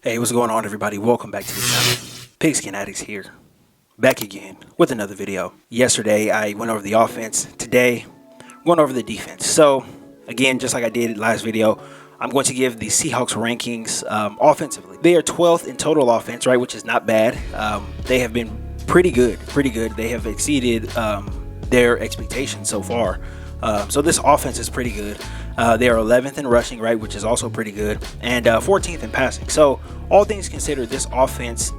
Hey, what's going on, everybody? Welcome back to the channel. Pigskin Addicts here, back again with another video. Yesterday, I went over the offense. Today, I'm going over the defense. So, again, just like I did last video, I'm going to give the Seahawks rankings offensively. They are 12th in total offense, right, which is not bad. They have been pretty good. They have exceeded their expectations so far. So this offense is pretty good. They are 11th in rushing, right, which is also pretty good, and 14th in passing. So all things considered, this offense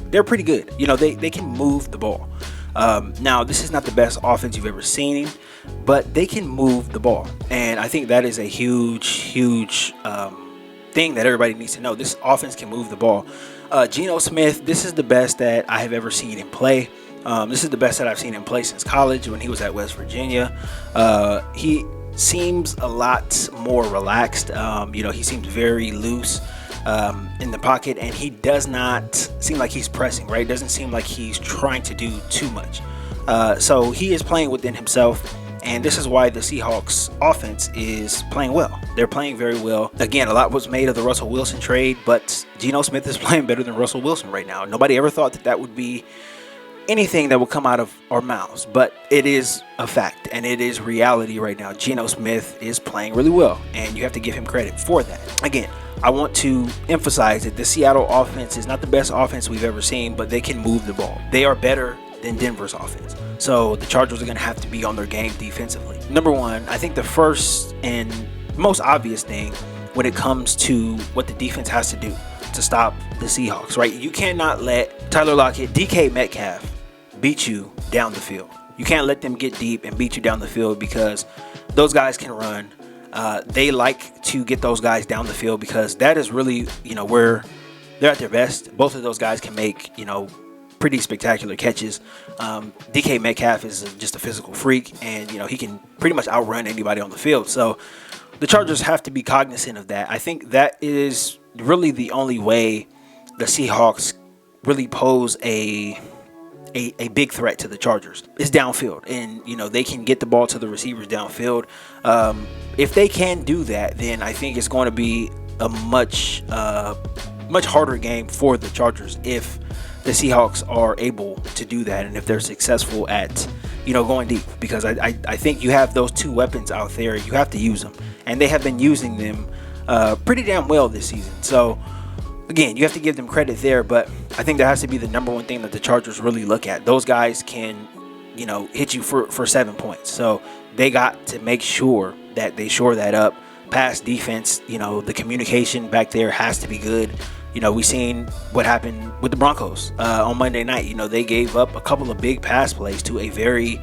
they're pretty good. You know, they can move the ball. Now, this is not the best offense you've ever seen, but they can move the ball, and I think that is a huge thing that everybody needs to know. This offense can move the ball. Geno Smith, this is the best that I have ever seen him play. This is the best that I've seen him play since college when he was at West Virginia. He seems a lot more relaxed. He seems very loose in the pocket, and he does not seem like he's pressing, right? Doesn't seem like he's trying to do too much. So he is playing within himself, and this is why the Seahawks offense is playing well. They're playing very well. Again, a lot was made of the Russell Wilson trade, but Geno Smith is playing better than Russell Wilson right now. Nobody ever thought that would be anything that will come out of our mouths, but it is a fact and it is reality right now. Geno Smith is playing really well, and you have to give him credit for that. Again, I want to emphasize that the Seattle offense is not the best offense we've ever seen, but they can move the ball. They are better than Denver's offense. So the Chargers are going to have to be on their game defensively. Number one, I think the first and most obvious thing when it comes to what the defense has to do to stop the Seahawks, right? You cannot let Tyler Lockett, DK Metcalf beat you down the field. You can't let them get deep and beat you down the field, because those guys can run. They like to get those guys down the field because that is really, where they're at their best. Both of those guys can make, pretty spectacular catches. DK Metcalf is just a physical freak, and, he can pretty much outrun anybody on the field. So the Chargers have to be cognizant of that. I think that is really the only way the Seahawks really pose a big threat to the Chargers is downfield, and they can get the ball to the receivers downfield. If they can do that, then I think it's going to be a much harder game for the Chargers if the Seahawks are able to do that, and if they're successful at going deep, because I think you have those two weapons out there. You have to use them, and they have been using them pretty damn well this season. So again, you have to give them credit there, but I think that has to be the number one thing that the Chargers really look at. Those guys can, hit you for 7 points. So they got to make sure that they shore that up. Pass defense, the communication back there has to be good. We seen what happened with the Broncos on Monday night. They gave up a couple of big pass plays to a very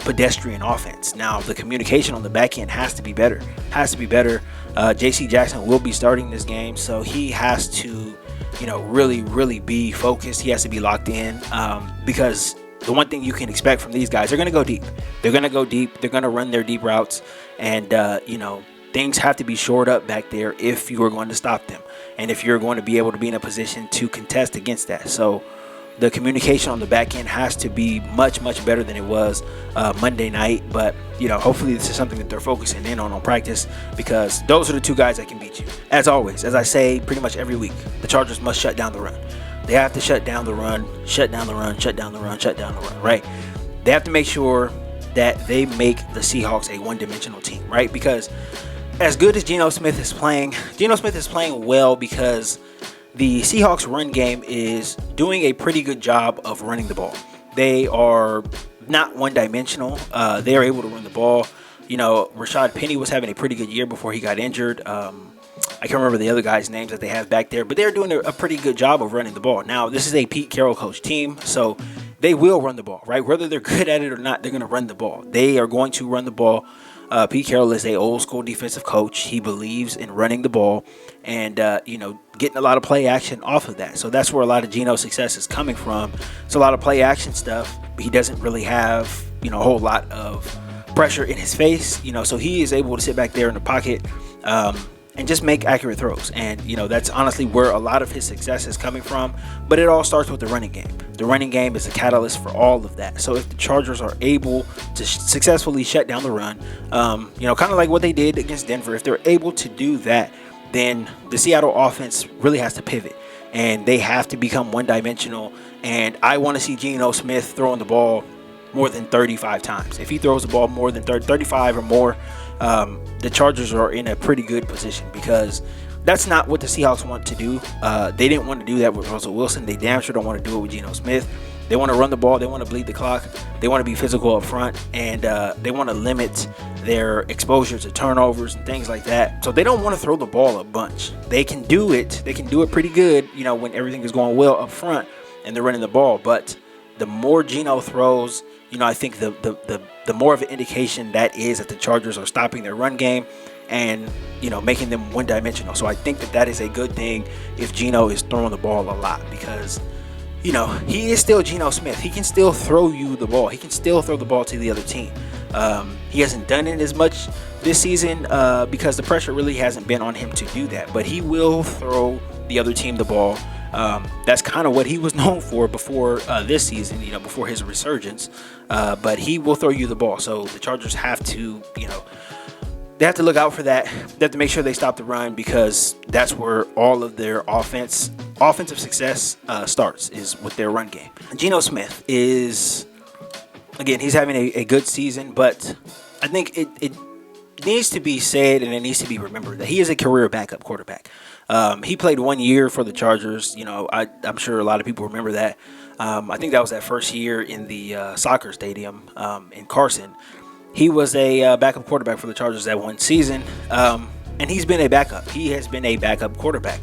pedestrian offense. Now, the communication on the back end has to be better. JC Jackson will be starting this game, so he has to, really be focused. He has to be locked in, because the one thing you can expect from these guys, they're going to go deep. They're going to run their deep routes, and, things have to be shored up back there if you are going to stop them, and if you're going to be able to be in a position to contest against that. So the communication on the back end has to be much better than it was Monday night. But, hopefully this is something that they're focusing in on practice, because those are the two guys that can beat you. As always, as I say pretty much every week, the Chargers must shut down the run. They have to shut down the run, right? They have to make sure that they make the Seahawks a one-dimensional team, right? Because as good as Geno Smith is playing well because the Seahawks run game is doing a pretty good job of running the ball. They are not one-dimensional. They are able to run the ball. Rashad Penny was having a pretty good year before he got injured. I can't remember the other guys' names that they have back there, but they're doing a pretty good job of running the ball. Now, this is a Pete Carroll coach team, so they will run the ball, right? Whether they're good at it or not, they're going to run the ball. They are going to run the ball. Pete Carroll is a old school defensive coach. He believes in running the ball and, getting a lot of play action off of that. So that's where a lot of Geno's success is coming from. It's a lot of play action stuff. He doesn't really have, a whole lot of pressure in his face, so he is able to sit back there in the pocket and just make accurate throws. And, that's honestly where a lot of his success is coming from. But it all starts with the running game. The running game is a catalyst for all of that. So if the Chargers are able to successfully shut down the run, kind of like what they did against Denver, if they're able to do that, then the Seattle offense really has to pivot, and they have to become one-dimensional. And I want to see Geno Smith throwing the ball more than 35 times. If he throws the ball more than 35 or more, the Chargers are in a pretty good position, because that's not what the Seahawks want to do. They didn't want to do that with Russell Wilson. They damn sure don't want to do it with Geno Smith. They want to run the ball. They want to bleed the clock. They want to be physical up front, and they want to limit their exposure to turnovers and things like that. So they don't want to throw the ball a bunch. They can do it. They can do it pretty good, when everything is going well up front and they're running the ball. But the more Geno throws, I think the more of an indication that is that the Chargers are stopping their run game and making them one-dimensional. So I think that is a good thing if Geno is throwing the ball a lot, because he is still Geno Smith. He can still throw you the ball. He can still throw the ball to the other team. He hasn't done it as much this season because the pressure really hasn't been on him to do that. But he will throw the other team the ball. That's kind of what he was known for before this season, before his resurgence. But he will throw you the ball. So the Chargers have to, they have to look out for that. They have to make sure they stop the run, because that's where all of their offensive success starts, is with their run game. Geno Smith is, again, he's having a good season, but I think it needs to be said, and it needs to be remembered, that he is a career backup quarterback. He played 1 year for the Chargers. I'm sure a lot of people remember that. I think that was that first year in the soccer stadium in Carson. He was a backup quarterback for the Chargers that one season, and he's been a backup. He has been a backup quarterback.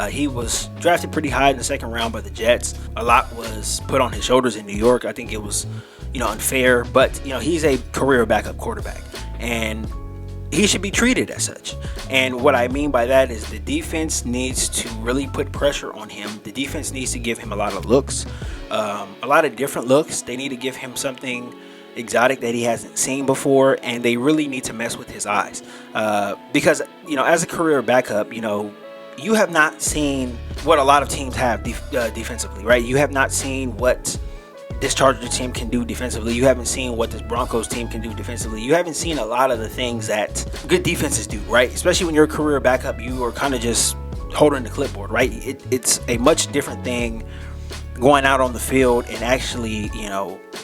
He was drafted pretty high in the second round by the Jets. A lot was put on his shoulders in New York. I think it was, unfair, but he's a career backup quarterback, and he should be treated as such. And what I mean by that is the defense needs to really put pressure on him. The defense needs to give him a lot of looks, a lot of different looks. They need to give him something exotic that he hasn't seen before, and they really need to mess with his eyes, because as a career backup, you have not seen what a lot of teams have defensively, right? You have not seen what this Chargers team can do defensively. You haven't seen what this Broncos team can do defensively. You haven't seen a lot of the things that good defenses do, right? Especially when you're a career backup, you are kind of just holding the clipboard, right? It's a much different thing going out on the field and actually,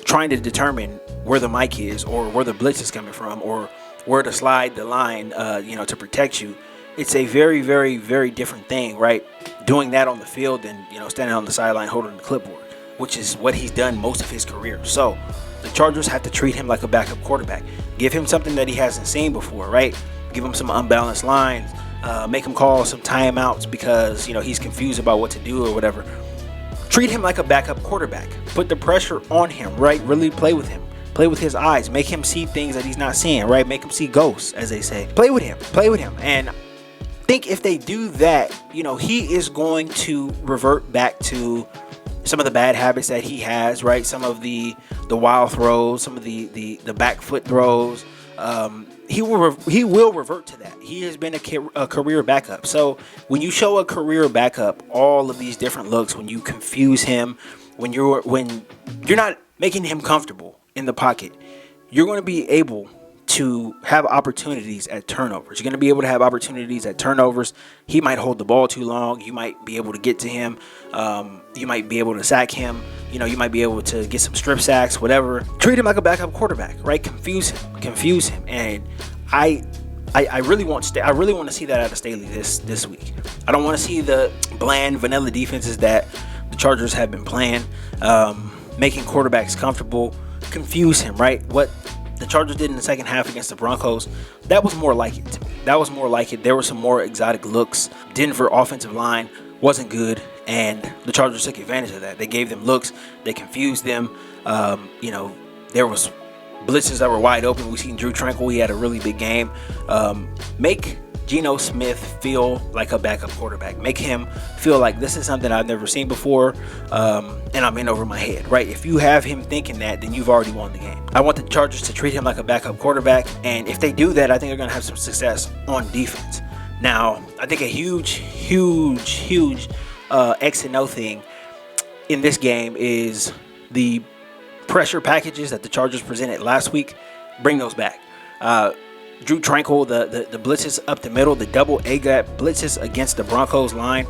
trying to determine where the mic is, or where the blitz is coming from, or where to slide the line, to protect you. It's a very, very, very different thing, right? Doing that on the field than, standing on the sideline holding the clipboard, which is what he's done most of his career. So the Chargers have to treat him like a backup quarterback. Give him something that he hasn't seen before, right? Give him some unbalanced lines. Make him call some timeouts because, he's confused about what to do or whatever. Treat him like a backup quarterback. Put the pressure on him, right? Really play with him. Play with his eyes. Make him see things that he's not seeing, right? Make him see ghosts, as they say. Play with him. Play with him. And I think if they do that, he is going to revert back to some of the bad habits that he has, right? Some of the wild throws, some of the back foot throws. He will revert to that. He has been a career backup. So when you show a career backup all of these different looks, when you confuse him, when you're not making him comfortable in the pocket, you're going to be able to have opportunities at turnovers. You're going to be able to have opportunities at turnovers. He might hold the ball too long. You might be able to get to him. You might be able to sack him. You might be able to get some strip sacks, whatever. Treat him like a backup quarterback, right? Confuse him. And I really want to see that out of Staley this week. I don't want to see the bland vanilla defenses that the Chargers have been playing, making quarterbacks comfortable. Confuse him, right? What the Chargers did in the second half against the Broncos, that was more like it to me. That was more like it. There were some more exotic looks. Denver offensive line wasn't good, and the Chargers took advantage of that. They gave them looks. They confused them. There was blitzes that were wide open. We've seen Drew Tranquil. He had a really big game. Make Geno Smith feel like a backup quarterback. Make him feel like this is something I've never seen before, and I'm in over my head, right? If you have him thinking that, then you've already won the game. I want the Chargers to treat him like a backup quarterback, and if they do that, I think they're going to have some success on defense. Now, I think a huge X and O thing in this game is the pressure packages that the Chargers presented last week. Bring those back. Drew Tranquil, the blitzes up the middle, the double A-gap blitzes against the Broncos line,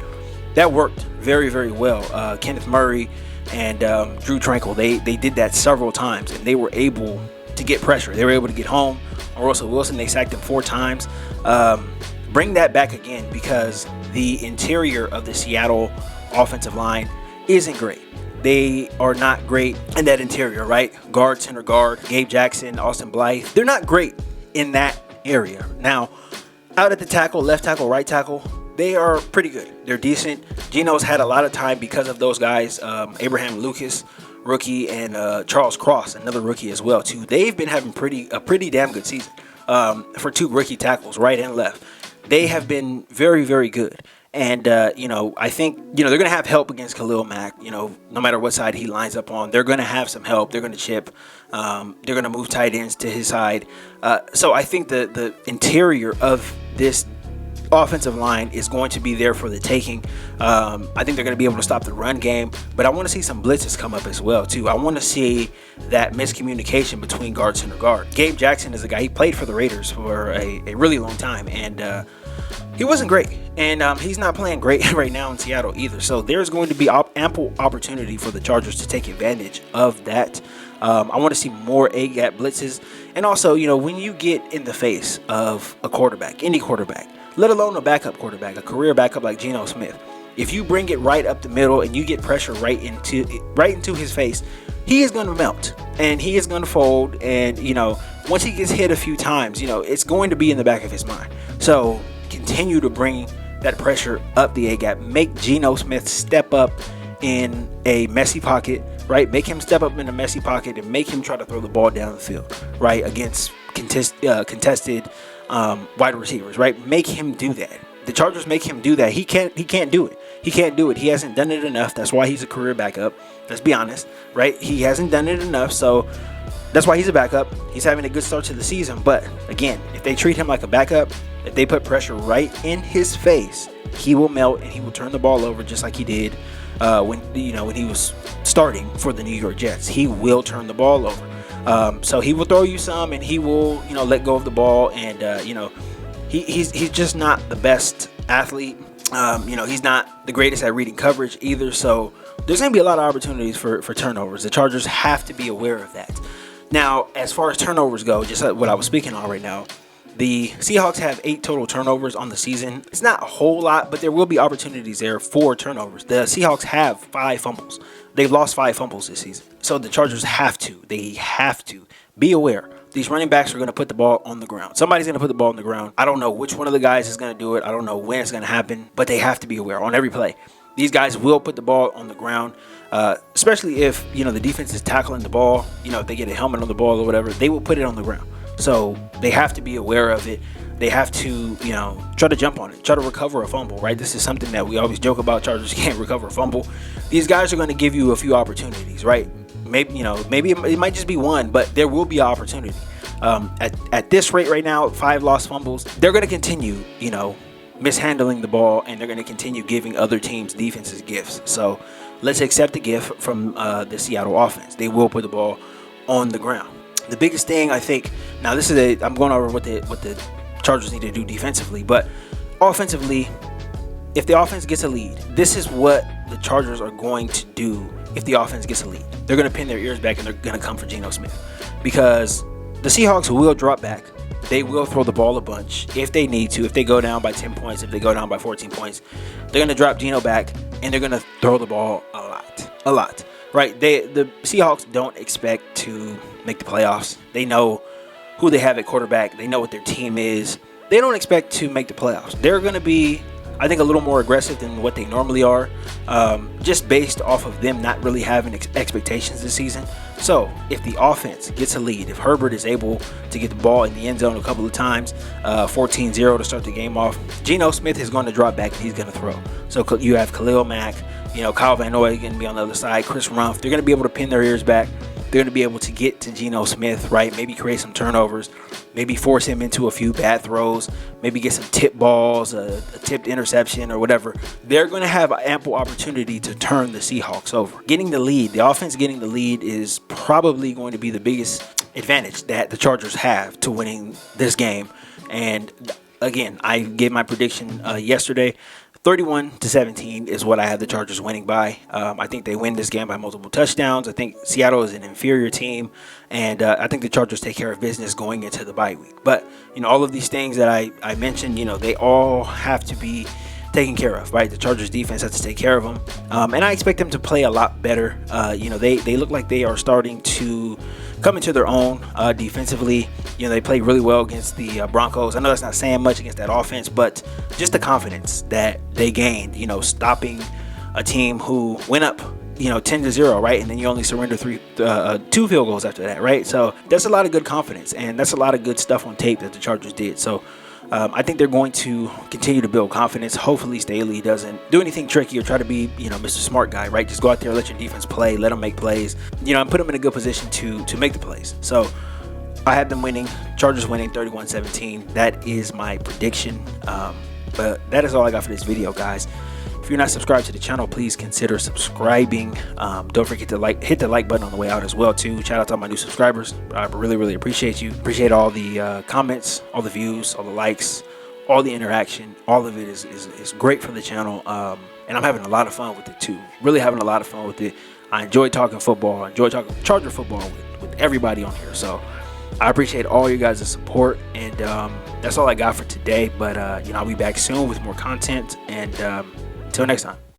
that worked very, very well. Kenneth Murray and Drew Tranquil, they did that several times, and they were able to get pressure. They were able to get home on Russell Wilson. They sacked him 4 times. Bring that back again, because the interior of the Seattle offensive line isn't great. They are not great in that interior, right? Guard, center guard, Gabe Jackson, Austin Blythe. They're not great in that area. Now, out at the tackle, left tackle, right tackle, they are pretty good. They're decent. Geno's had a lot of time because of those guys. Abraham Lucas, rookie, and Charles Cross, another rookie as well, too. They've been having a pretty damn good season for 2 rookie tackles, right and left. They have been very, very good. And, I think, they're going to have help against Khalil Mack. No matter what side he lines up on, they're going to have some help. They're going to chip. They're going to move tight ends to his side. So I think the interior of this offensive line is going to be there for the taking. I think they're going to be able to stop the run game. But I want to see some blitzes come up as well, too. I want to see that miscommunication between guard, center guard. Gabe Jackson is a guy, he played for the Raiders for a really long time. And he wasn't great, and he's not playing great right now in Seattle either. So there's going to be ample opportunity for the Chargers to take advantage of that. I want to see more A-gap blitzes. And also, when you get in the face of a quarterback, any quarterback, let alone a backup quarterback, a career backup like Geno Smith, if you bring it right up the middle and you get pressure right into his face, he is going to melt and he is going to fold. And, once he gets hit a few times, it's going to be in the back of his mind. So continue to bring that pressure up the A-gap. Make Geno Smith step up in a messy pocket, right? Make him step up in a messy pocket and make him try to throw the ball down the field, right? Against contested wide receivers, right? Make him do that. The Chargers make him do that. He can't do it. He can't do it. He hasn't done it enough. That's why he's a career backup. Let's be honest, right? He hasn't done it enough, so that's why he's a backup. He's having a good start to the season. But again, if they treat him like a backup, if they put pressure right in his face, he will melt and he will turn the ball over just like he did when he was starting for the New York Jets. He will turn the ball over. So he will throw you some, and he will let go of the ball. And he's just not the best athlete. He's not the greatest at reading coverage either. So there's going to be a lot of opportunities for turnovers. The Chargers have to be aware of that. Now, as far as turnovers go, just like what I was speaking on right now, the Seahawks have 8 total turnovers on the season. It's not a whole lot, but there will be opportunities there for turnovers. The Seahawks have 5 fumbles. They've lost 5 fumbles this season. So the Chargers have to be aware. These running backs are going to put the ball on the ground. Somebody's going to put the ball on the ground. I don't know which one of the guys is going to do it. I don't know when it's going to happen, but they have to be aware on every play. These guys will put the ball on the ground, especially if, the defense is tackling the ball. If they get a helmet on the ball or whatever, they will put it on the ground. So they have to be aware of it. They have to, try to jump on it, try to recover a fumble, right? This is something that we always joke about. Chargers can't recover a fumble. These guys are going to give you a few opportunities, right? Maybe it might just be one, but there will be an opportunity. At this rate right now, 5 lost fumbles, they're going to continue, mishandling the ball, and they're going to continue giving other teams' defenses gifts. So let's accept the gift from the Seattle offense. They will put the ball on the ground. The biggest thing, I think, now I'm going over what the Chargers need to do defensively, but offensively, if the offense gets a lead, this is what the Chargers are going to do. If the offense gets a lead, they're going to pin their ears back and they're going to come for Geno Smith, because the Seahawks will drop back. They will throw the ball a bunch if they need to. If they go down by 10 points, if they go down by 14 points, they're going to drop Geno back and they're going to throw the ball a lot. Right? The Seahawks don't expect to make the playoffs. They know who they have at quarterback. They know what their team is. They don't expect to make the playoffs. They're going to be, I think, a little more aggressive than what they normally are, just based off of them not really having expectations this season. So if the offense gets a lead, if Herbert is able to get the ball in the end zone a couple of times, 14-0 to start the game off, Geno Smith is going to drop back and he's going to throw. So you have Khalil Mack, Kyle Van Noy going to be on the other side, Chris Rumph. They're going to be able to pin their ears back. They're going to be able to get to Geno Smith, right? Maybe create some turnovers, maybe force him into a few bad throws, maybe get some tip balls, a tipped interception or whatever. They're going to have ample opportunity to turn the Seahawks over. Getting the lead, the offense getting the lead is probably going to be the biggest advantage that the Chargers have to winning this game. And again, I gave my prediction yesterday. 31-17 is what I have the Chargers winning by. I think they win this game by multiple touchdowns. I think Seattle is an inferior team, and I think the Chargers take care of business going into the bye week. But, all of these things that I mentioned, they all have to be taken care of, right? The Chargers defense has to take care of them, and I expect them to play a lot better. They look like they are starting to come into their own defensively. They played really well against the Broncos. I know that's not saying much against that offense, but just the confidence that they gained, stopping a team who went up 10-0, right? And then you only surrender 2 field goals after that, right? So that's a lot of good confidence, and that's a lot of good stuff on tape that the Chargers did. So I think they're going to continue to build confidence. Hopefully Staley doesn't do anything tricky or try to be, Mr. Smart Guy, right? Just go out there, let your defense play, let them make plays, and put them in a good position to make the plays. So I have them winning, Chargers winning 31-17. That is my prediction. But that is all I got for this video, guys. If you're not subscribed to the channel, please consider subscribing. Don't forget to hit the like button on the way out as well too. Shout out to all my new subscribers. I really appreciate you. Appreciate all the comments, all the views, all the likes, all the interaction. All of it is great for the channel. And I'm having a lot of fun with it too. Really having a lot of fun with it. I enjoy talking football. I enjoy talking Charger football with everybody on here. So I appreciate all you guys' support, and that's all I got for today. But I'll be back soon with more content, and until next time.